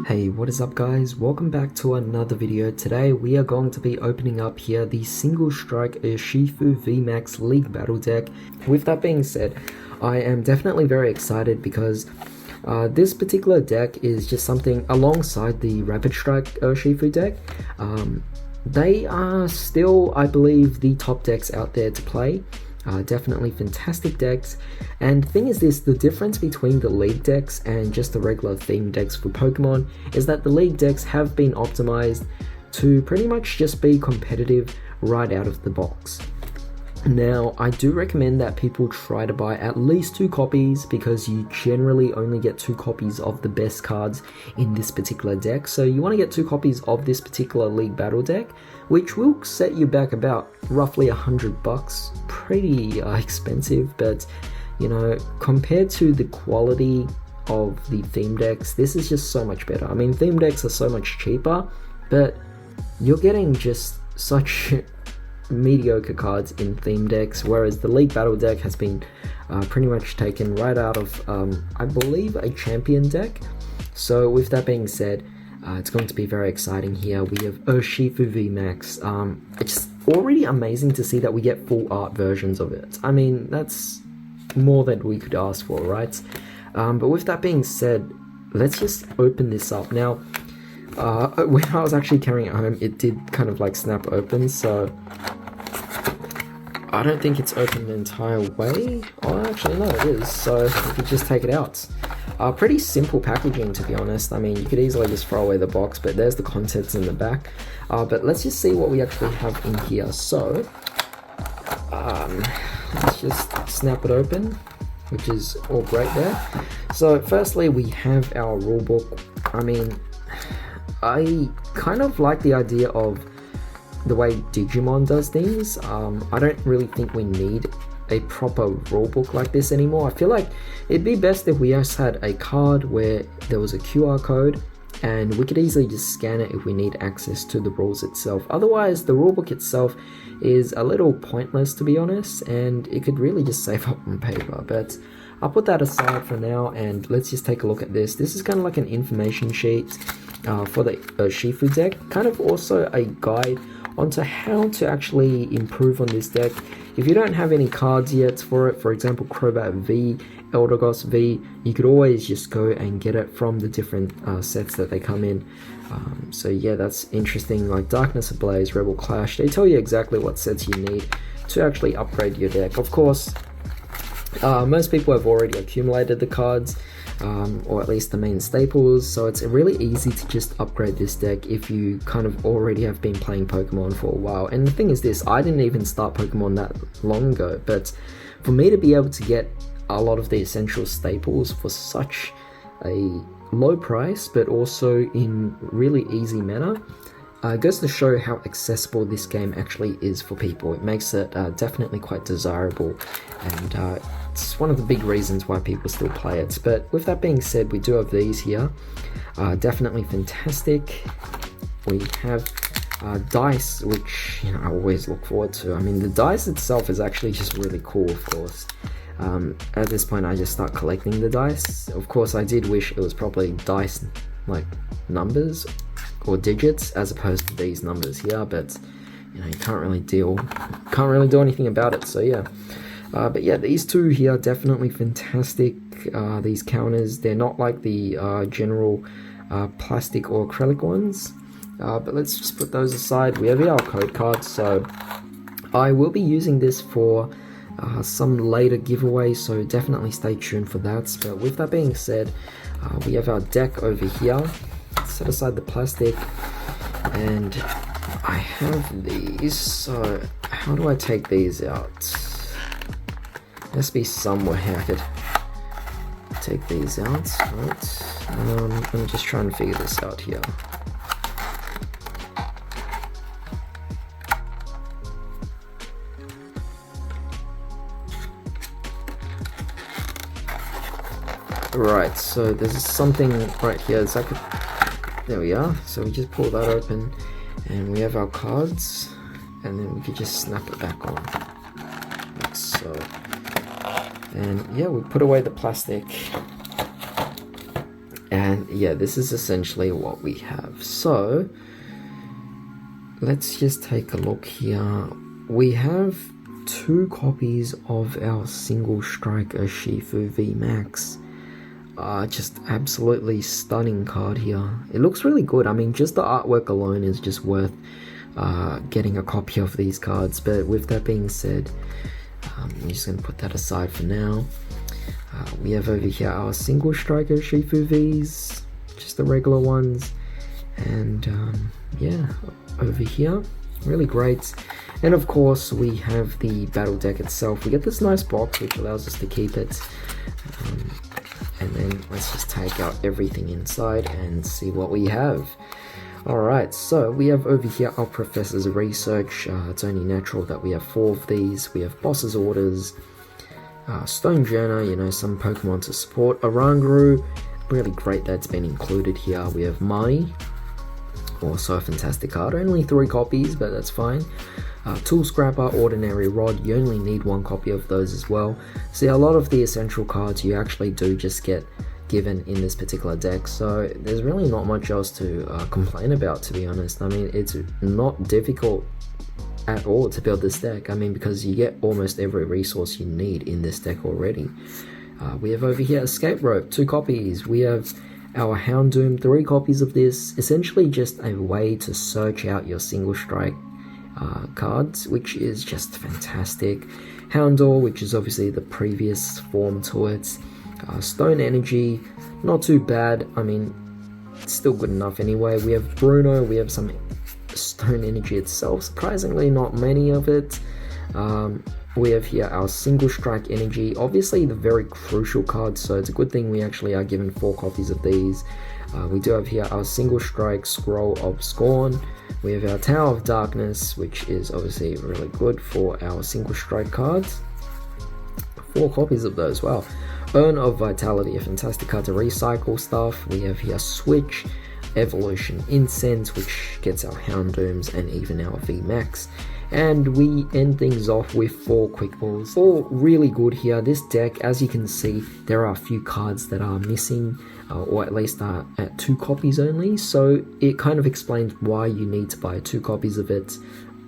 Hey, what is up guys? Welcome back to another video. Today we are going to be opening up here the Single Strike Urshifu VMAX League Battle deck. With that being said, I am definitely very excited because this particular deck is just something alongside the Rapid Strike Urshifu deck. They are still, I believe, the top decks out there to play. Definitely fantastic decks, and the thing is this, the difference between the league decks and just the regular theme decks for Pokemon is that the league decks have been optimized to pretty much just be competitive right out of the box. Now, I do recommend that people try to buy at least 2 copies because you generally only get 2 copies of the best cards in this particular deck. So you want to get 2 copies of this particular League Battle deck, which will set you back about roughly $100. Pretty expensive, but you know, compared to the quality of the theme decks, this is just so much better. I mean, theme decks are so much cheaper, but you're getting just such mediocre cards in theme decks, whereas the League Battle deck has been pretty much taken right out of I believe a champion deck. So with that being said, it's going to be very exciting here. We have Urshifu VMAX. It's already amazing to see that we get full art versions of it. I mean, that's more than we could ask for, right? But with that being said, let's just open this up. Now, when I was actually carrying it home, it did kind of like snap open, so I don't think it's open the entire way. Oh, actually no, it is, so we could just take it out. Pretty simple packaging, to be honest. I mean, you could easily just throw away the box, but there's the contents in the back. But let's just see what we actually have in here. So, let's just snap it open, which is all great there. So, firstly, we have our rulebook. I mean, I kind of like the idea of the way Digimon does things. I don't really think we need a proper rulebook like this anymore. I feel like it'd be best if we just had a card where there was a QR code and we could easily just scan it if we need access to the rules itself. Otherwise, the rulebook itself is a little pointless, to be honest, and it could really just save up on paper. But I'll put that aside for now, and let's just take a look at this. This is kind of like an information sheet for the Urshifu deck, kind of also a guide onto how to actually improve on this deck. If you don't have any cards yet for it, for example Crobat V, Eldegoss V, you could always just go and get it from the different sets that they come in. So yeah, that's interesting. Like Darkness Ablaze, Rebel Clash, they tell you exactly what sets you need to actually upgrade your deck. Of course, most people have already accumulated the cards, or at least the main staples, so it's really easy to just upgrade this deck if you kind of already have been playing Pokemon for a while. And the thing is this, I didn't even start Pokemon that long ago, but for me to be able to get a lot of the essential staples for such a low price, but also in really easy manner, goes to show how accessible this game actually is for people. It makes it definitely quite desirable, and it's one of the big reasons why people still play it. But with that being said, we do have these here. Definitely fantastic. We have dice, which, you know, I always look forward to. I mean, the dice itself is actually just really cool, of course. At this point, I just start collecting the dice. Of course, I did wish it was probably dice, like numbers or digits, as opposed to these numbers here, but you know, you can't really do anything about it, so yeah. But yeah, these two here, definitely fantastic. These counters, they're not like the general plastic or acrylic ones, but let's just put those aside. We have our code cards, so I will be using this for some later giveaway, so definitely stay tuned for that. But with that being said, we have our deck over here. Set aside the plastic, and I have these, so how do I take these out? There has to be somewhere I could take these out, right? I'm just trying to figure this out here. Right, so there's something right here. It's like there we are. So we just pull that open, and we have our cards, and then we can just snap it back on, like so. And yeah, we put away the plastic, And yeah, this is essentially what we have. So let's just take a look here. We have 2 copies of our single strike Urshifu VMAX. Just absolutely stunning card here. It looks really good. I mean, just the artwork alone is just worth getting a copy of these cards. But with that being said, I'm just going to put that aside for now. We have over here our single strike Urshifu Vs, just the regular ones. And yeah, over here, really great. And of course, we have the battle deck itself. We get this nice box which allows us to keep it. And then let's just take out everything inside and see what we have. Alright, so we have over here our Professor's Research. It's only natural that we have 4 of these. We have Boss's Orders, Stone Journer, you know, some Pokemon to support. Oranguru, really great that's been included here. We have Marnie, also a fantastic card. Only 3 copies, but that's fine. Tool Scrapper, Ordinary Rod, you only need 1 copy of those as well. See, a lot of the essential cards you actually do just get given in this particular deck, so there's really not much else to complain about, to be honest. I mean, it's not difficult at all to build this deck, I mean, because you get almost every resource you need in this deck already. We have over here Escape Rope, 2 copies. We have our Houndoom, 3 copies of this. Essentially just a way to search out your single strike cards, which is just fantastic. Houndour, which is obviously the previous form to it. Stone Energy, not too bad. I mean, it's still good enough anyway. We have Bruno, we have some Stone Energy itself, surprisingly not many of it. We have here our Single Strike Energy, obviously the very crucial card, so it's a good thing we actually are given 4 copies of these. We do have here our Single Strike Scroll of Scorn. We have our Tower of Darkness, which is obviously really good for our single strike cards. 4 copies of those, wow. Urn of Vitality, a fantastic card to recycle stuff. We have here Switch, Evolution Incense, which gets our Houndooms and even our VMAX. And we end things off with 4 Quick Balls. All really good here. This deck, as you can see, there are a few cards that are missing, or at least are at 2 copies only, so it kind of explains why you need to buy 2 copies of it,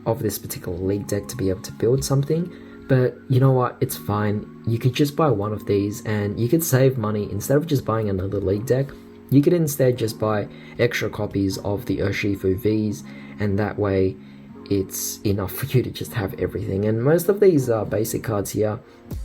of this particular league deck, to be able to build something. But you know what, it's fine. You could just buy 1 of these and you could save money. Instead of just buying another league deck, you could instead just buy extra copies of the Urshifu Vs, and that way it's enough for you to just have everything. And most of these basic cards here,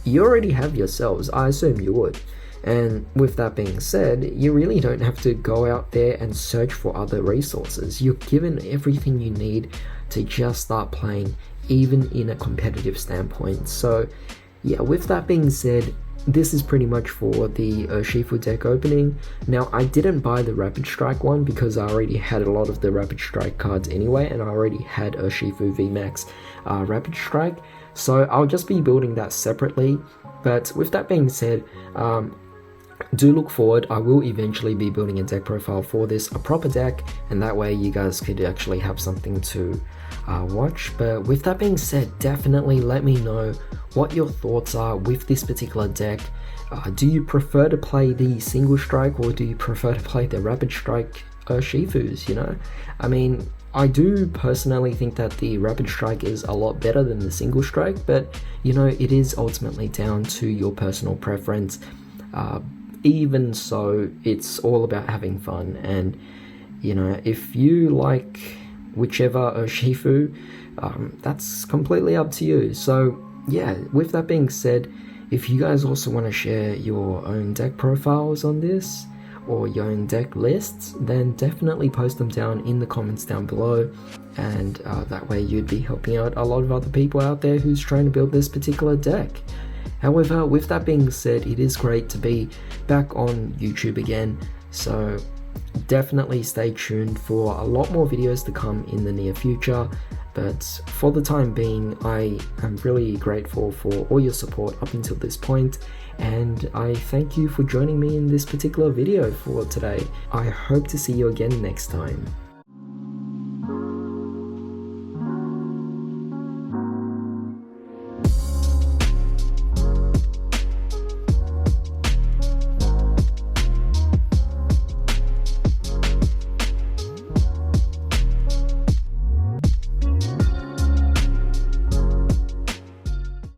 you already have yourselves. I assume you would. And with that being said, you really don't have to go out there and search for other resources. You're given everything you need to just start playing, even in a competitive standpoint. So yeah, with that being said, this is pretty much for the Urshifu deck opening. Now, I didn't buy the Rapid Strike one because I already had a lot of the Rapid Strike cards anyway, and I already had Urshifu VMAX Rapid Strike, so I'll just be building that separately. But with that being said, do look forward. I will eventually be building a deck profile for this, a proper deck, and that way you guys could actually have something to watch. But with that being said, definitely let me know what your thoughts are with this particular deck. Do you prefer to play the single strike, or do you prefer to play the rapid strike Urshifus, you know? I mean, I do personally think that the rapid strike is a lot better than the single strike, but you know, it is ultimately down to your personal preference. Even so, it's all about having fun, and you know, if you like whichever Urshifu, that's completely up to you. So yeah, with that being said, if you guys also want to share your own deck profiles on this, or your own deck lists, then definitely post them down in the comments down below, and that way you'd be helping out a lot of other people out there who's trying to build this particular deck. However, with that being said, it is great to be back on YouTube again, so definitely stay tuned for a lot more videos to come in the near future. But for the time being, I am really grateful for all your support up until this point, and I thank you for joining me in this particular video for today. I hope to see you again next time.